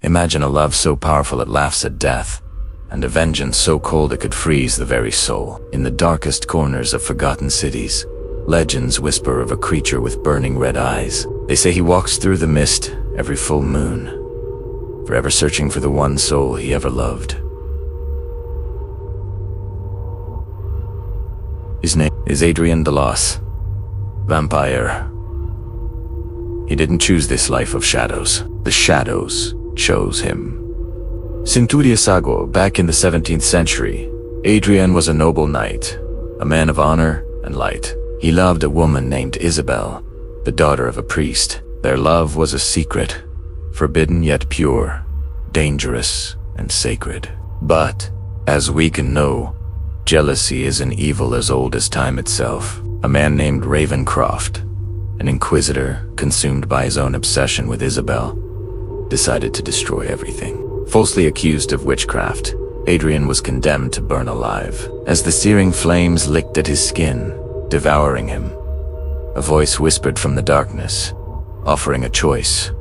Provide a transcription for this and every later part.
Imagine a love so powerful it laughs at death, and a vengeance so cold it could freeze the very soul. In the darkest corners of forgotten cities, legends whisper of a creature with burning red eyes. They say he walks through the mist every full moon, forever searching for the one soul he ever loved. His name is Adrian vampire. He didn't choose this life of shadows. The shadows chose him. Cinturia Sago, back in the 17th century, Adrian was a noble knight, a man of honor and light. He loved a woman named Isabel, the daughter of a priest. Their love was a secret, forbidden yet pure, dangerous and sacred. But, as we can know, jealousy is an evil as old as time itself. A man named Ravencroft, an inquisitor consumed by his own obsession with Isabel, decided to destroy everything. Falsely accused of witchcraft, Adrian was condemned to burn alive. As the searing flames licked at his skin, devouring him, a voice whispered from the darkness, offering a choice.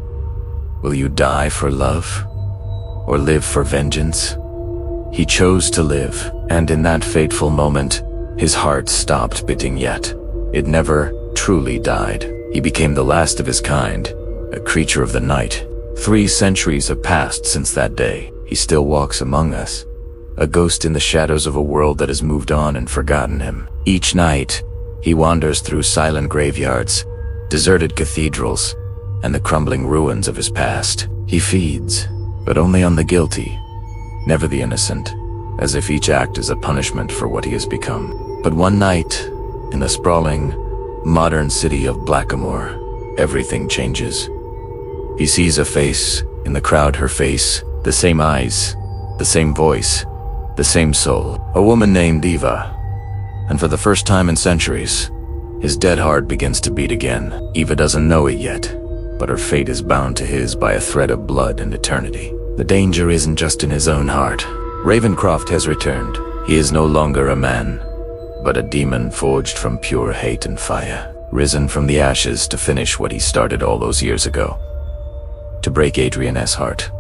Will you die for love, or live for vengeance? He chose to live, and in that fateful moment, his heart stopped beating yet. It never truly died. He became the last of his kind, a creature of the night. 3 centuries have passed since that day. He still walks among us, a ghost in the shadows of a world that has moved on and forgotten him. Each night, he wanders through silent graveyards, deserted cathedrals, and the crumbling ruins of his past. He feeds, but only on the guilty, never the innocent, as if each act is a punishment for what he has become. But one night, in the sprawling, modern city of Blackmoor, everything changes. He sees a face, in the crowd her face, the same eyes, the same voice, the same soul, a woman named Eva. And for the first time in centuries, his dead heart begins to beat again. Eva doesn't know it yet, but her fate is bound to his by a thread of blood and eternity. The danger isn't just in his own heart. Ravencroft has returned. He is no longer a man, but a demon forged from pure hate and fire, risen from the ashes to finish what he started all those years ago. To break Adrian's heart,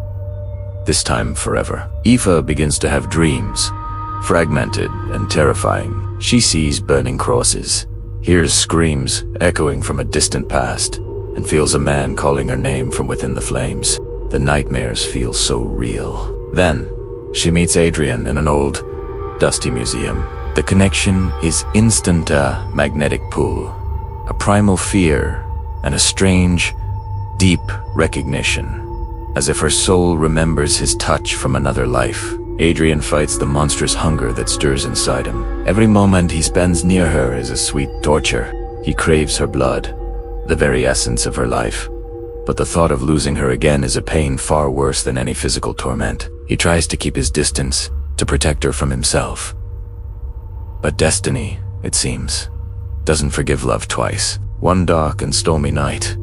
this time forever. Eva begins to have dreams, fragmented and terrifying. She sees burning crosses, hears screams echoing from a distant past, and feels a man calling her name from within the flames. The nightmares feel so real. Then, she meets Adrian in an old, dusty museum. The connection is instant, a magnetic pull, a primal fear, and a strange, deep recognition, as if her soul remembers his touch from another life. Adrian fights the monstrous hunger that stirs inside him. Every moment he spends near her is a sweet torture. He craves her blood, the very essence of her life. But the thought of losing her again is a pain far worse than any physical torment. He tries to keep his distance, to protect her from himself. But destiny, it seems, doesn't forgive love twice. One dark and stormy night,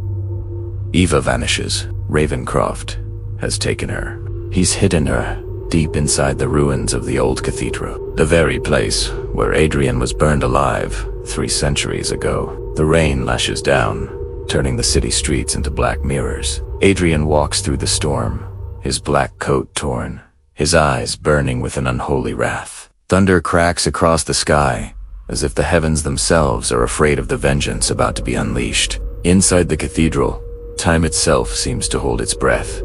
Eva vanishes. Ravencroft has taken her. He's hidden her deep inside the ruins of the old cathedral, the very place where Adrian was burned alive 3 centuries ago. The rain lashes down, turning the city streets into black mirrors. Adrian walks through the storm, his black coat torn, his eyes burning with an unholy wrath. Thunder cracks across the sky, as if the heavens themselves are afraid of the vengeance about to be unleashed. Inside the cathedral, time itself seems to hold its breath.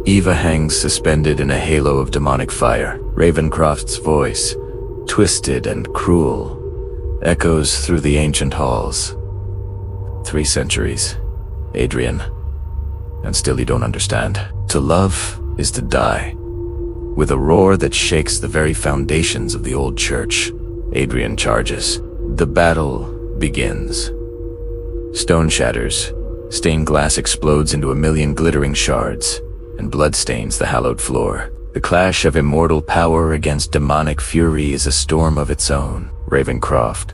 Eva hangs suspended in a halo of demonic fire. Ravencroft's voice, twisted and cruel, echoes through the ancient halls. 3 centuries, Adrian, and still you don't understand. To love is to die. With a roar that shakes the very foundations of the old church, Adrian charges. The battle begins. Stone shatters, stained glass explodes into a million glittering shards, and blood stains the hallowed floor. The clash of immortal power against demonic fury is a storm of its own. Ravencroft,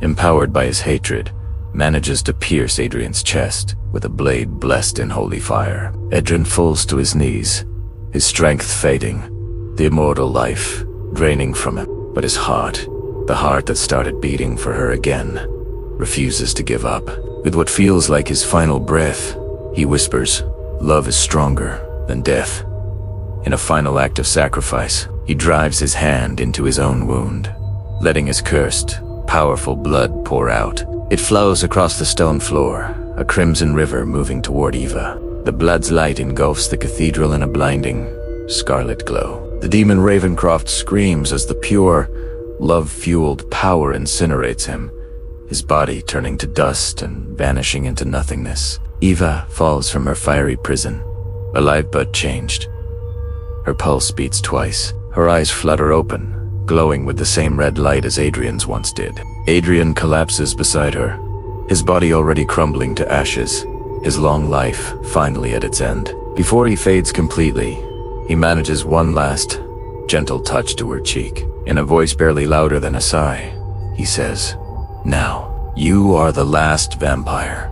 empowered by his hatred, manages to pierce Adrian's chest with a blade blessed in holy fire. Adrian falls to his knees, his strength fading, the immortal life draining from him. But his heart, the heart that started beating for her again, refuses to give up. With what feels like his final breath, he whispers, "Love is stronger then death. In a final act of sacrifice, he drives his hand into his own wound, letting his cursed, powerful blood pour out. It flows across the stone floor, a crimson river moving toward Eva. The blood's light engulfs the cathedral in a blinding, scarlet glow. The demon Ravencroft screams as the pure, love-fueled power incinerates him, his body turning to dust and vanishing into nothingness. Eva falls from her fiery prison, alive but changed. Her pulse beats twice. Her eyes flutter open, glowing with the same red light as Adrian's once did. Adrian collapses beside her, his body already crumbling to ashes, his long life finally at its end. Before he fades completely, he manages one last, gentle touch to her cheek. In a voice barely louder than a sigh, he says, "Now, you are the last vampire."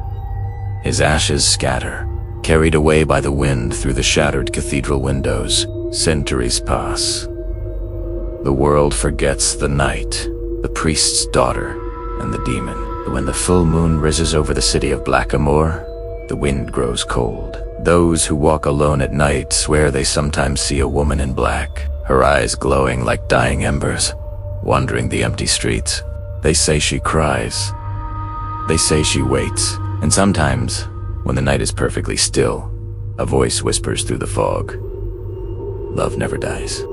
His ashes scatter, carried away by the wind through the shattered cathedral windows. Centuries pass. The world forgets the night, the priest's daughter, and the demon. But when the full moon rises over the city of Blackmoor, the wind grows cold. Those who walk alone at night swear they sometimes see a woman in black, her eyes glowing like dying embers, wandering the empty streets. They say she cries. They say she waits. And sometimes, when the night is perfectly still, a voice whispers through the fog, "Love never dies."